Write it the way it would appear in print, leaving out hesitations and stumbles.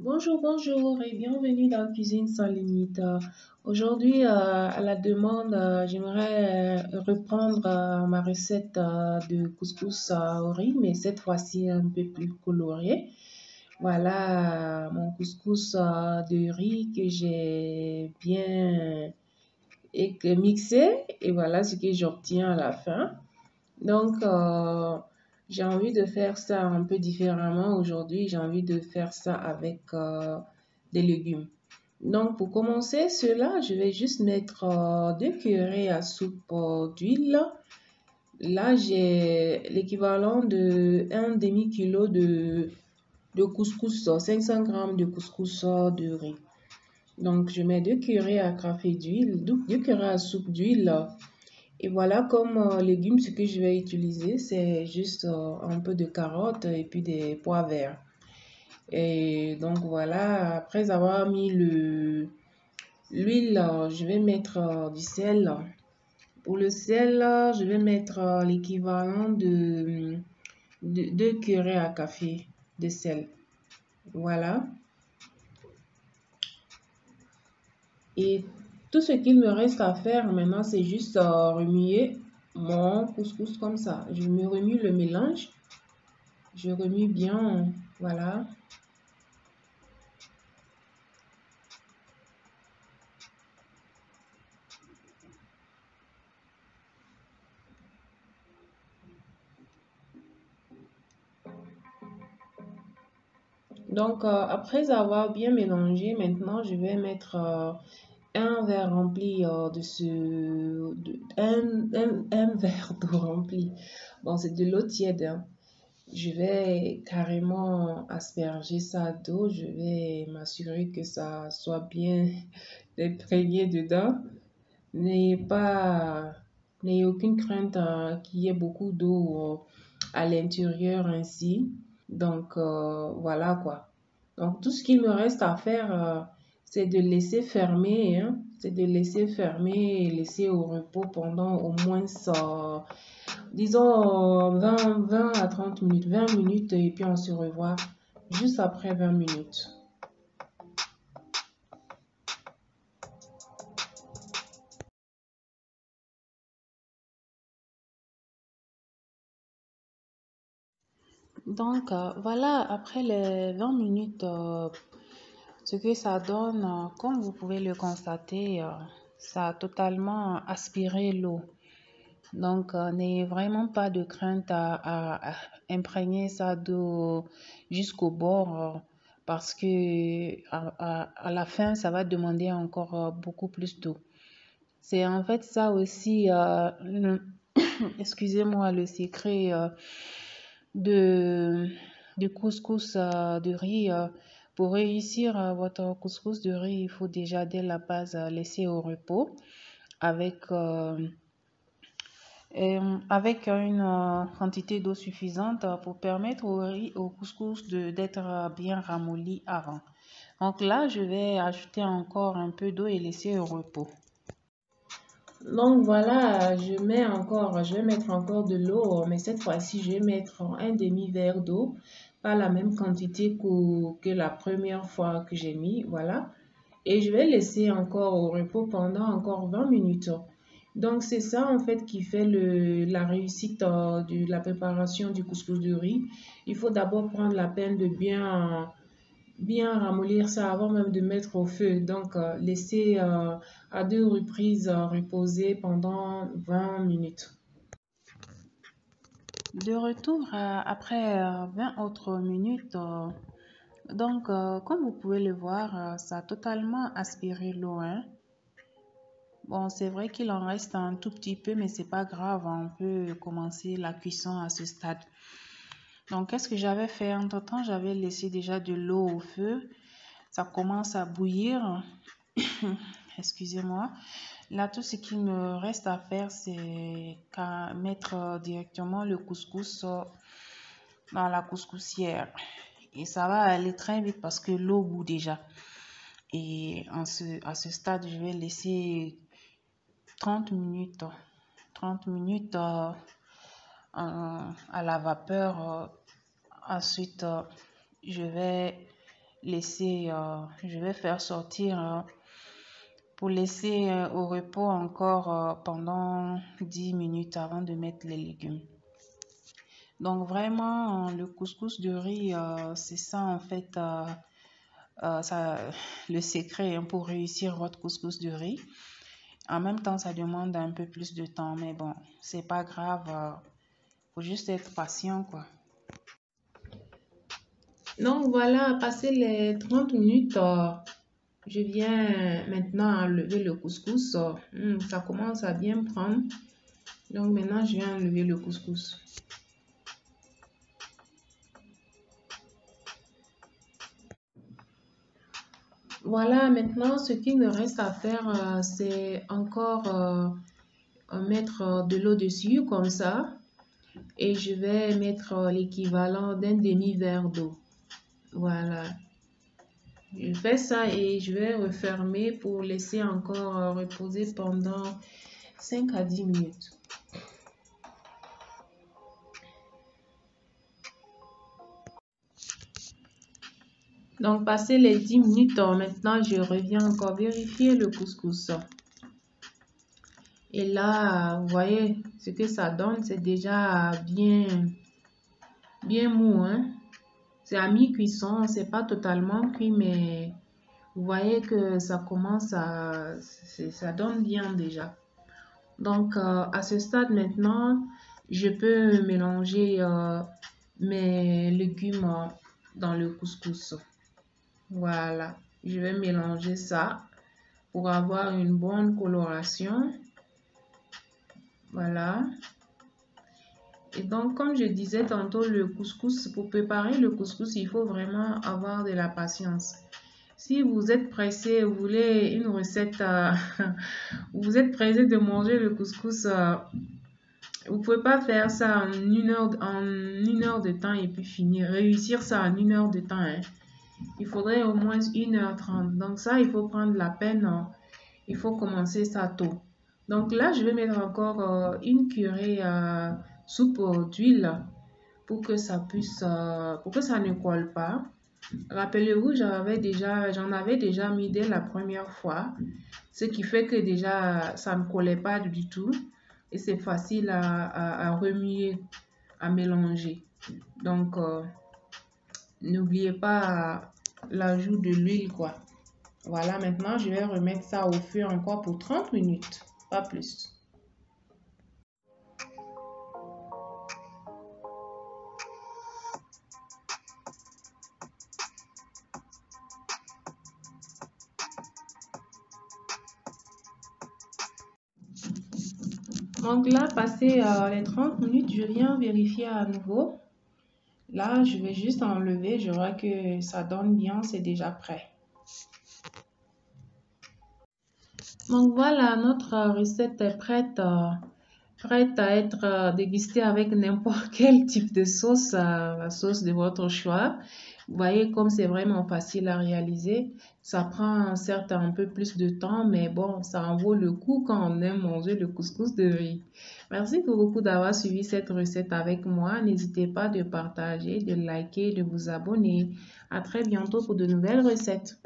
Bonjour, bonjour et bienvenue dans Cuisine sans limite. Aujourd'hui, à la demande, j'aimerais reprendre ma recette de couscous au riz, mais cette fois-ci un peu plus coloré. Voilà mon couscous de riz que j'ai bien mixé et voilà ce que j'obtiens à la fin. Donc, j'ai envie de faire ça un peu différemment aujourd'hui. J'ai envie de faire ça avec des légumes. Donc, pour commencer cela, je vais juste mettre 2 cuillerées à soupe d'huile. Là, j'ai l'équivalent de un demi-kilo de couscous, 500 grammes de couscous de riz. Donc, je mets 2 cuillerées à café d'huile, 2 cuillerées à soupe d'huile. Et voilà, comme légumes, ce que je vais utiliser, c'est juste un peu de carottes et puis des pois verts. Et donc voilà, après avoir mis l'huile, je vais mettre du sel. Pour le sel, je vais mettre l'équivalent de 2 cuillerées à café de sel. Voilà. Et tout ce qu'il me reste à faire maintenant, c'est juste remuer mon couscous comme ça. Je me remue le mélange. Je remue bien, voilà. Donc, après avoir bien mélangé, maintenant, je vais mettre un verre rempli un verre d'eau rempli. Bon, c'est de l'eau tiède, hein. Je vais carrément asperger ça d'eau. Je vais m'assurer que ça soit bien imprégné dedans. N'ayez pas, n'ayez aucune crainte qu'il y ait beaucoup d'eau à l'intérieur ainsi. Donc, voilà quoi. Donc, tout ce qu'il me reste à faire, c'est de laisser fermer, hein. C'est de laisser fermer et laisser au repos pendant au moins, disons, 20 à 30 minutes, 20 minutes, et puis on se revoit juste après 20 minutes. Donc, voilà, après les 20 minutes, ce que ça donne, comme vous pouvez le constater, ça a totalement aspiré l'eau. Donc, n'ayez vraiment pas de crainte à imprégner ça d'eau jusqu'au bord parce que à la fin, ça va demander encore beaucoup plus d'eau. C'est en fait ça aussi, excusez-moi, le secret de, du couscous de riz. Pour réussir votre couscous de riz, il faut déjà dès la base laisser au repos avec, avec une quantité d'eau suffisante pour permettre au riz, au couscous d'être bien ramolli avant. Donc là, je vais ajouter encore un peu d'eau et laisser au repos. Donc voilà, je vais mettre encore de l'eau, mais cette fois-ci, je vais mettre un demi-verre d'eau, pas la même quantité que la première fois que j'ai mis, voilà. Et je vais laisser encore au repos pendant encore 20 minutes. Donc c'est ça en fait qui fait la réussite de la préparation du couscous de riz. Il faut d'abord prendre la peine de bien ramollir ça avant même de mettre au feu. Donc, laisser à 2 reprises reposer pendant 20 minutes. De retour après 20 autres minutes, donc comme vous pouvez le voir, ça a totalement aspiré l'eau, hein. Bon, c'est vrai qu'il en reste un tout petit peu, mais c'est pas grave, on peut commencer la cuisson à ce stade. Donc, qu'est-ce que j'avais fait? Entre-temps, j'avais laissé déjà de l'eau au feu. Ça commence à bouillir. Excusez-moi. Là, tout ce qu'il me reste à faire, c'est qu'à mettre directement le couscous dans la couscoussière. Et ça va aller très vite parce que l'eau bout déjà. Et à ce stade, je vais laisser 30 minutes. 30 minutes à la vapeur. Ensuite, je vais laisser, je vais faire sortir pour laisser au repos encore pendant 10 minutes avant de mettre les légumes. Donc vraiment, le couscous de riz, c'est ça en fait, le secret pour réussir votre couscous de riz. En même temps, ça demande un peu plus de temps, mais bon, c'est pas grave, faut juste être patient, quoi. Donc voilà, passé les 30 minutes, je viens maintenant enlever le couscous. Ça commence à bien prendre. Donc maintenant, je viens enlever le couscous. Voilà, maintenant, ce qu'il me reste à faire, c'est encore mettre de l'eau dessus, comme ça. Et je vais mettre l'équivalent d'un demi-verre d'eau. Voilà. Je fais ça et je vais refermer pour laisser encore reposer pendant 5 à 10 minutes. Donc, passé les 10 minutes, maintenant, je reviens encore vérifier le couscous. Et là, vous voyez ce que ça donne, c'est déjà bien mou, hein. C'est à mi-cuisson, c'est pas totalement cuit, mais vous voyez que ça commence ça donne bien déjà. Donc, à ce stade maintenant, je peux mélanger mes légumes dans le couscous. Voilà, je vais mélanger ça pour avoir une bonne coloration. Voilà. Et donc, comme je disais tantôt, le couscous, pour préparer le couscous, il faut vraiment avoir de la patience. Si vous êtes pressé, vous voulez une recette, vous êtes pressé de manger le couscous, vous ne pouvez pas faire ça en une heure de temps et puis finir, réussir ça en 1 heure de temps, hein. Il faudrait au moins 1h30. Donc ça, il faut prendre la peine, il faut commencer ça tôt. Donc là, je vais mettre encore une cuillerée soupe d'huile pour que ça puisse, pour que ça ne colle pas. Rappelez-vous, j'en avais déjà mis dès la première fois, ce qui fait que déjà, ça ne collait pas du tout et c'est facile à remuer, à mélanger. Donc, n'oubliez pas l'ajout de l'huile, quoi. Voilà, maintenant, je vais remettre ça au feu encore pour 30 minutes, pas plus. Donc là, passé les 30 minutes, je viens vérifier à nouveau. Là, je vais juste enlever, je vois que ça donne bien, c'est déjà prêt. Donc voilà, notre recette est prête à être dégustée avec n'importe quel type de sauce, la sauce de votre choix. Vous voyez comme c'est vraiment facile à réaliser. Ça prend certes un peu plus de temps, mais bon, ça en vaut le coup quand on aime manger le couscous de riz. Merci beaucoup d'avoir suivi cette recette avec moi. N'hésitez pas de partager, de liker, de vous abonner. À très bientôt pour de nouvelles recettes.